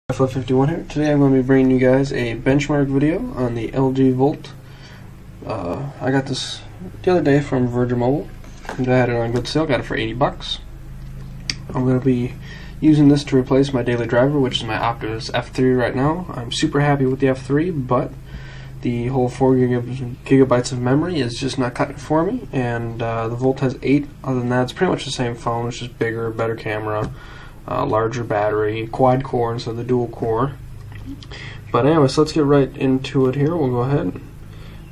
F51 here. Today I'm going to be bringing you guys a benchmark video on the LG Volt. I got this the other day from Virgin Mobile, and I had it on good sale. Got it for 80 bucks. I'm going to be using this to replace my daily driver, which is my Optus F3 right now. I'm super happy with the F3, but the whole 4 gigabytes of memory is just not cutting it for me, and the Volt has 8. Other than that, it's pretty much the same phone. It's just bigger, better camera, larger battery, quad core instead of the dual core. But anyways, let's get right into it here. We'll go ahead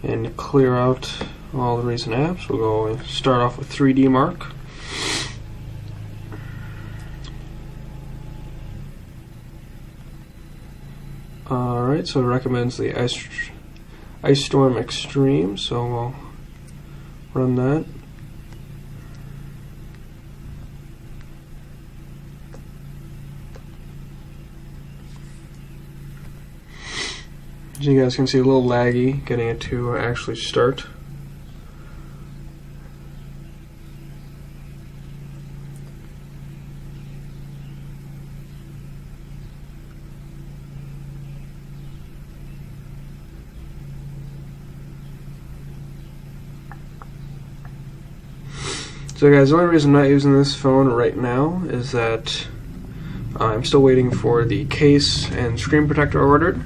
and clear out all the recent apps. We'll go start off with 3D Mark. Alright, so it recommends the Ice Storm Extreme, so we'll run that. As you guys can see, a little laggy getting it to actually start. So guys, the only reason I'm not using this phone right now is that I'm still waiting for the case and screen protector I ordered.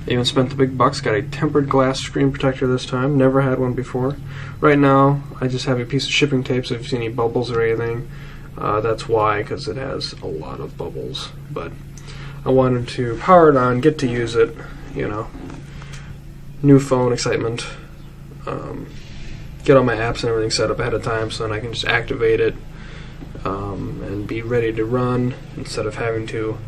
I even spent the big bucks, got a tempered glass screen protector this time, never had one before. Right now, I just have a piece of shipping tape, so if you see any bubbles or anything, that's why, because it has a lot of bubbles. But I wanted to power it on, get to use it, you know, new phone excitement, get all my apps and everything set up ahead of time so then I can just activate it and be ready to run instead of having to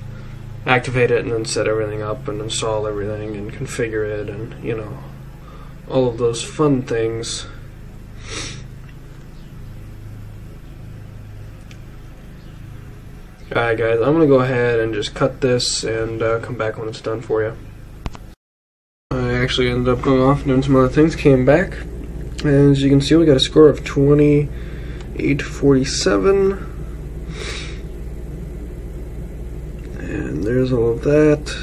activate it and then set everything up and install everything and configure it and, you know, all of those fun things. Alright guys, I'm going to go ahead and just cut this and come back when it's done for you. I actually ended up going off and doing some other things, came back, and as you can see we got a score of 2847. And there's all of that.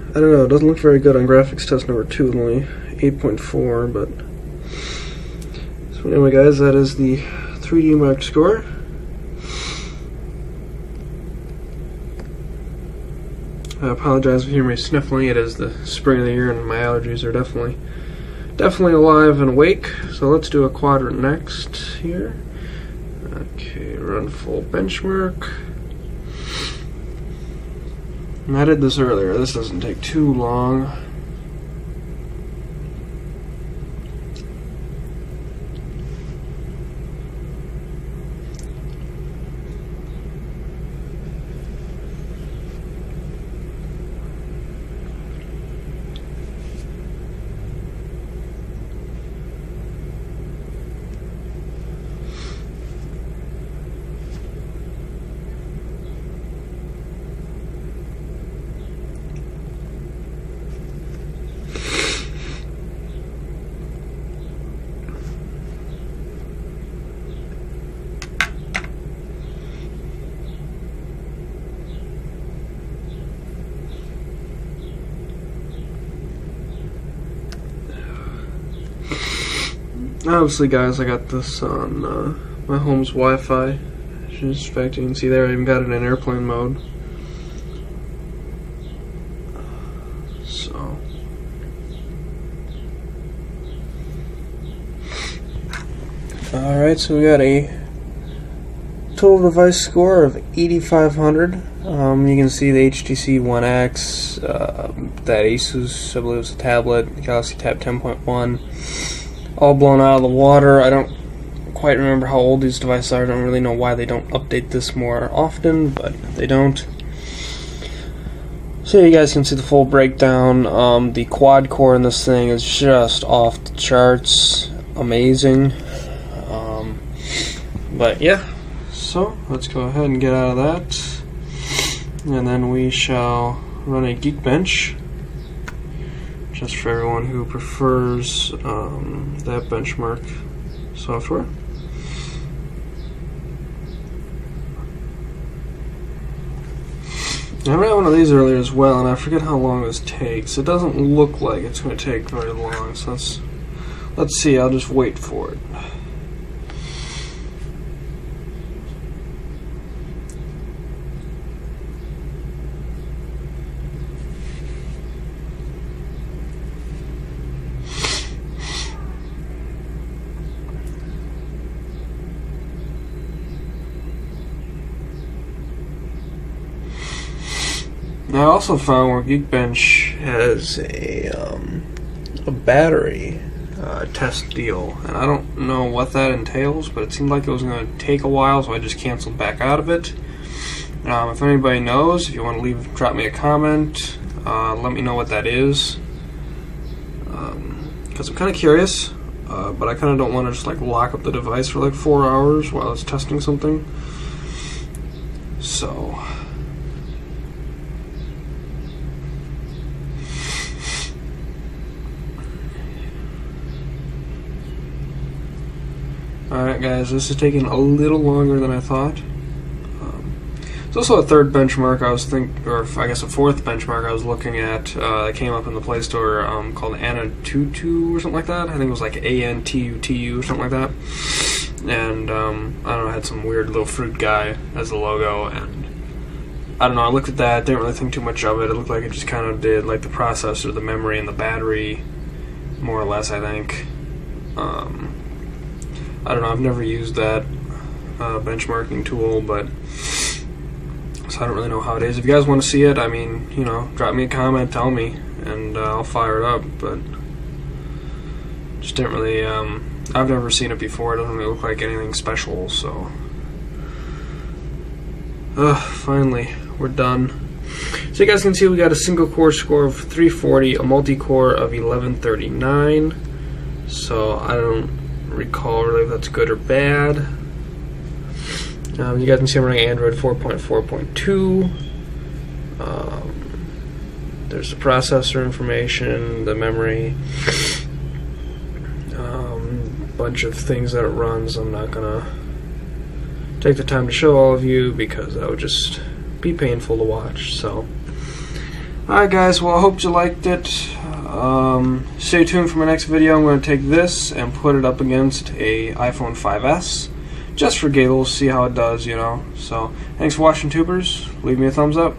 I don't know, it doesn't look very good on graphics test number 2, only 8.4, but so anyway guys, that is the 3D Mark score. I apologize if you hear me sniffling. It is the spring of the year and my allergies are definitely alive and awake. So let's do a quadrant next here. Okay, run full benchmark. And I did this earlier. This doesn't take too long. Obviously guys, I got this on my home's Wi-Fi. In fact, you can see there I even got it in airplane mode. So alright, so we got a total device score of 8500. You can see the HTC One X, that Asus, I believe it was a tablet, the Galaxy Tab 10.1. all blown out of the water. I don't quite remember how old these devices are. I don't really know why they don't update this more often, but they don't. So you guys can see the full breakdown. The quad core in this thing is just off the charts. Amazing. But yeah, so let's go ahead and get out of that. And then we shall run a Geekbench. just for everyone who prefers that benchmark software. I ran one of these earlier as well, and I forget how long this takes. It doesn't look like it's going to take very long, so let's see. I'll just wait for it. Now, I also found where Geekbench has a battery test deal, and I don't know what that entails, but it seemed like it was going to take a while, so I just canceled back out of it. If anybody knows, if you want to drop me a comment, let me know what that is, because I'm kind of curious, but I kind of don't want to just like lock up the device for like 4 hours while it's testing something. So alright guys, this is taking a little longer than I thought. There's also a third benchmark I was or I guess a fourth benchmark I was looking at that came up in the Play Store called Antutu or something like that. I think it was like ANTUTU or something like that. And I don't know, it had some weird little fruit guy as the logo, and I don't know, I looked at that, didn't really think too much of it. It looked like it just kind of did like the processor, the memory, and the battery, more or less, I think. I don't know, I've never used that benchmarking tool, but so I don't really know how it is. If you guys want to see it, I mean, you know, drop me a comment, tell me, and I'll fire it up, but just didn't really, I've never seen it before. It doesn't really look like anything special, so finally, we're done. So you guys can see we got a single core score of 340, a multi-core of 1139, so I don't recall really if that's good or bad. You guys can see I'm running Android 4.4.2. There's the processor information, the memory, bunch of things that it runs. I'm not gonna take the time to show all of you because that would just be painful to watch. So, alright guys, well I hope you liked it. Stay tuned for my next video. I'm going to take this and put it up against a iPhone 5S just for giggles, see how it does, you know. So, thanks for watching, tubers. Leave me a thumbs up.